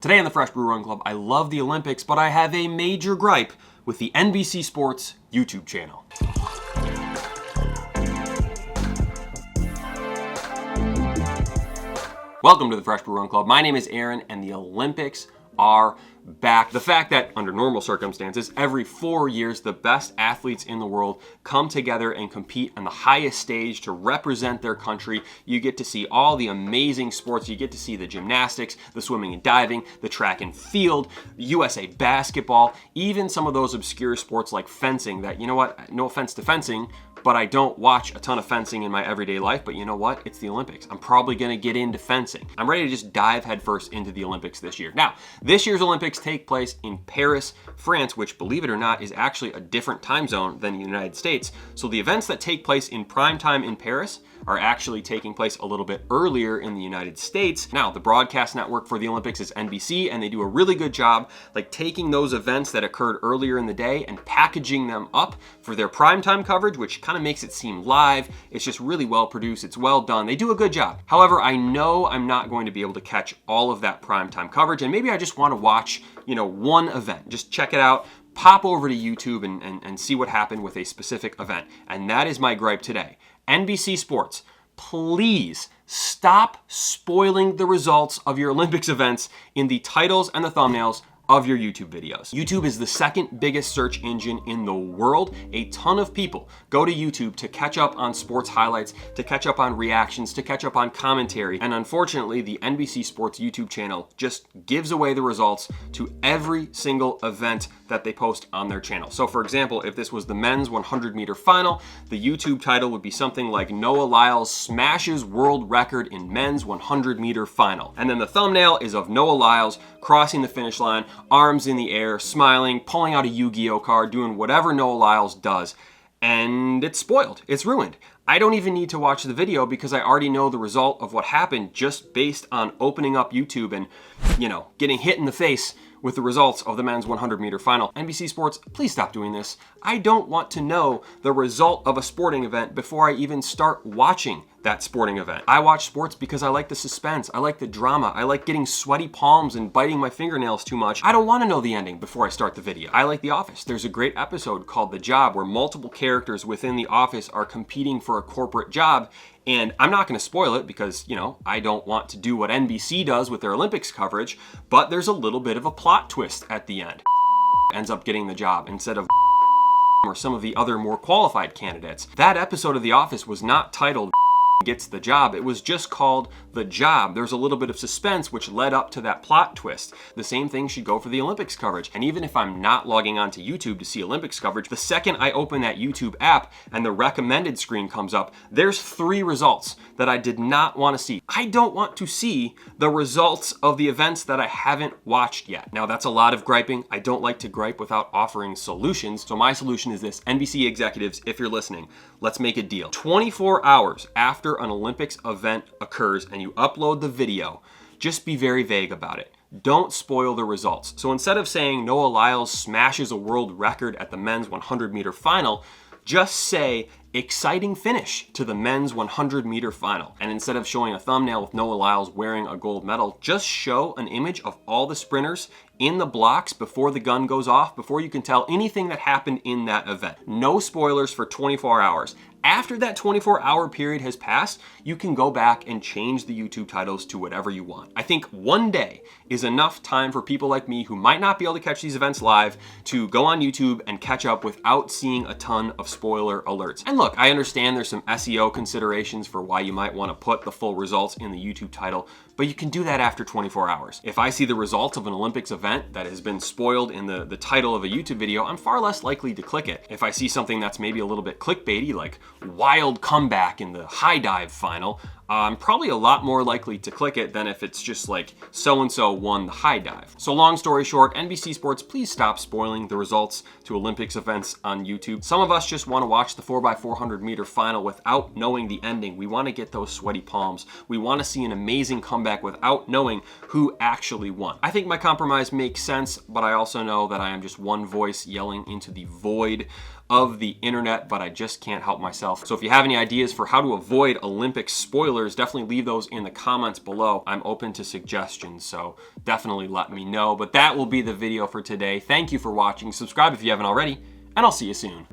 Today on the Fresh Brew Run Club, I love the Olympics, but I have a major gripe with the NBC Sports YouTube channel. Welcome to the Fresh Brew Run Club. My name is Aaron, and the Olympics are back. The fact that under normal circumstances, every 4 years, the best athletes in the world come together and compete on the highest stage to represent their country. You get to see all the amazing sports. You get to see the gymnastics, the swimming and diving, the track and field, USA basketball, even some of those obscure sports like fencing that, you know what, no offense to fencing, but I don't watch a ton of fencing in my everyday life, but you know what? It's the Olympics. I'm probably gonna get into fencing. I'm ready to just dive headfirst into the Olympics this year. Now, this year's Olympics take place in Paris, France, which, believe it or not, is actually a different time zone than the United States. So the events that take place in prime time in Paris are actually taking place a little bit earlier in the United States. Now, the broadcast network for the Olympics is NBC, and they do a really good job like taking those events that occurred earlier in the day and packaging them up for their primetime coverage, which kind of makes it seem live. It's just really well produced. It's well done. They do a good job. However, I know I'm not going to be able to catch all of that primetime coverage, and maybe I just want to watch, one event. Just check it out. Pop over to YouTube and see what happened with a specific event. And that is my gripe today. NBC Sports, please stop spoiling the results of your Olympics events in the titles and the thumbnails of your YouTube videos. YouTube is the second biggest search engine in the world. A ton of people go to YouTube to catch up on sports highlights, to catch up on reactions, to catch up on commentary. And unfortunately, the NBC Sports YouTube channel just gives away the results to every single event that they post on their channel. So for example, if this was the men's 100-meter final, the YouTube title would be something like Noah Lyles smashes world record in men's 100-meter final. And then the thumbnail is of Noah Lyles crossing the finish line, arms in the air, smiling, pulling out a Yu-Gi-Oh card, doing whatever Noah Lyles does, and it's spoiled. It's ruined. I don't even need to watch the video because I already know the result of what happened just based on opening up YouTube and, getting hit in the face with the results of the men's 100-meter final. NBC Sports, please stop doing this. I don't want to know the result of a sporting event before I even start watching that sporting event. I watch sports because I like the suspense, I like the drama, I like getting sweaty palms and biting my fingernails too much. I don't want to know the ending before I start the video. I like The Office. There's a great episode called The Job where multiple characters within the office are competing for a corporate job. And I'm not going to spoil it because, I don't want to do what NBC does with their Olympics coverage, but there's a little bit of a plot twist at the end. Ends up getting the job instead of or some of the other more qualified candidates. That episode of The Office was not titled gets the job. It was just called The Job. There's a little bit of suspense which led up to that plot twist. The same thing should go for the Olympics coverage. And even if I'm not logging onto YouTube to see Olympics coverage, the second I open that YouTube app and the recommended screen comes up, there's 3 results that I did not want to see. I don't want to see the results of the events that I haven't watched yet. Now that's a lot of griping. I don't like to gripe without offering solutions. So my solution is this. NBC executives, if you're listening, let's make a deal. 24 hours after an Olympics event occurs and you upload the video, just be very vague about it. Don't spoil the results. So instead of saying Noah Lyles smashes a world record at the men's 100-meter final, just say exciting finish to the men's 100-meter final. And instead of showing a thumbnail with Noah Lyles wearing a gold medal, just show an image of all the sprinters in the blocks before the gun goes off, before you can tell anything that happened in that event. No spoilers for 24 hours. After that 24-hour period has passed, you can go back and change the YouTube titles to whatever you want. I think one day is enough time for people like me who might not be able to catch these events live to go on YouTube and catch up without seeing a ton of spoiler alerts. And look, I understand there's some SEO considerations for why you might want to put the full results in the YouTube title, but you can do that after 24 hours. If I see the results of an Olympics event that has been spoiled in the title of a YouTube video, I'm far less likely to click it. If I see something that's maybe a little bit clickbaity, like wild comeback in the high dive final, I'm probably a lot more likely to click it than if it's just like so-and-so won the high dive. So long story short, NBC Sports, please stop spoiling the results to Olympics events on YouTube. Some of us just want to watch the 4x400 meter final without knowing the ending. We want to get those sweaty palms. We want to see an amazing comeback without knowing who actually won. I think my compromise makes sense, but I also know that I am just one voice yelling into the void of the internet, but I just can't help myself. So if you have any ideas for how to avoid Olympic spoilers particulars, definitely leave those in the comments below. I'm open to suggestions, so definitely let me know. But that will be the video for today. Thank you for watching. Subscribe if you haven't already, and I'll see you soon.